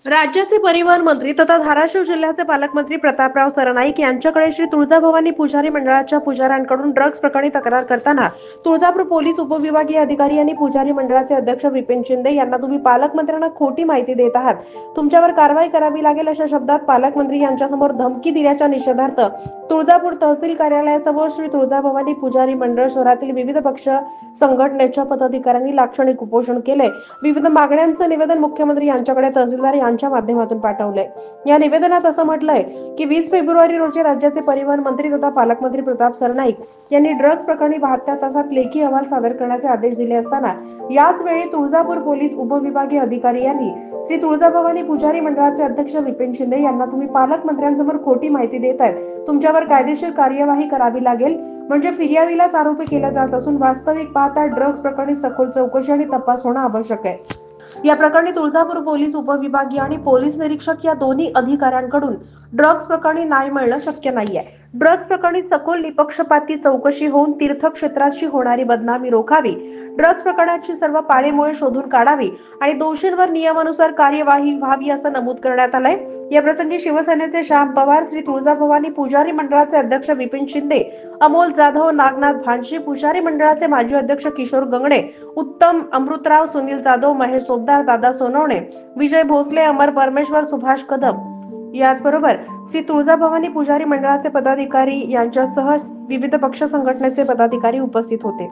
राज्याचे परिवहन मंत्री तथा धाराशिव जिल्ह्याचे पालकमंत्री प्रतापराव सरनाईक यांच्याकडे श्री तुळजाभवानी पुजारी मंडळाच्या पुजाऱ्यांकडून ड्रग्ज प्रकरणी तक्रार करताना तुळजापूर पोलीस उपविभागीय अधिकारी आणि पुजारी मंडळाचे अध्यक्ष विपिन शिंदे यांना तुम्ही पालकमंत्र्यांना खोटी माहिती देत आहात, तुमच्यावर कारवाई करावी लागेल अशा शब्दात पालकमंत्री यांच्यासमोर धमकी दिल्याच्या निषेधार्थ तुळजापूर तहसील कार्यालयासमोर श्री तुळजाभवानी पुजारी मंडळ शहरातील विविध पक्ष संघटनेच्या पदाधिकाऱ्यांनी लाक्षणिक उपोषण केले। विविध मागण्यांचं निवेदन मुख्यमंत्री यांच्याकडे तहसीलदार यांच्या माध्यमातून पाठवलंय। या निवेदनात असं म्हटलंय की 20 फेब्रुवारी रोजी राज्याचे परिवहन मंत्री तथा पालकमंत्री प्रताप सरनाईक यांनी ड्रग्ज प्रकरणी 72 तासात लेखी अहवाल सादर करण्याचे आदेश दिले असताना याच वेळी तुळजापूर पोलीस उपविभागीय अधिकारी यांनी श्री तुळजाभवानी पुजारी मंडळाचे अध्यक्ष विपिन शिंदे यांना तुम्ही पालकमंत्र्यांसमोर खोटी माहिती देत आहेत, तुमच्यावर कायदेशीर कार्यवाही करावी लागेल म्हणजे फिर्यादीलाच आरोपी केला जात असून वास्तविक पाहता ड्रग्ज प्रकरणी सखोल चौकशी आणि तपास होणं आवश्यक आहे। या प्रकरणी तुळजापूर पोलीस उपविभागीय आणि पोलीस निरीक्षक या दोन्ही अधिकाऱ्यांकडून ड्रग्ज प्रकरणी न्याय मिळणं शक्य नाहीये। ड्रग्ज प्रकरणी सखोल निपक्षपाती चौकशी होऊन तीर्थक्षेत्राची होणारी बदनामी रोखावी, ड्रग्ज प्रकरणाची सर्व पाळेमुळे शोधून काढावी आणि दोषींवर नियमानुसार कार्यवाही व्हावी असं नमूद करण्यात आलंय। या प्रसंगी शिवसेनेचे श्याम पवार, श्री तुळजाभवानी पुजारी मंडळाचे अध्यक्ष विपिन शिंदे, अमोल जाधव, नागनाथ भानशी, पुजारी मंडळाचे माजी अध्यक्ष किशोर गंगणे, उत्तम अमृतराव, सुनील जाधव, महेश सोबदार, दादा सोनवणे, विजय भोसले, अमर परमेश्वर, सुभाष कदम याचबरोबर श्री तुळजाभवानी पुजारी मंडळाचे पदाधिकारी यांच्यासह विविध पक्ष संघटनेचे पदाधिकारी उपस्थित होते।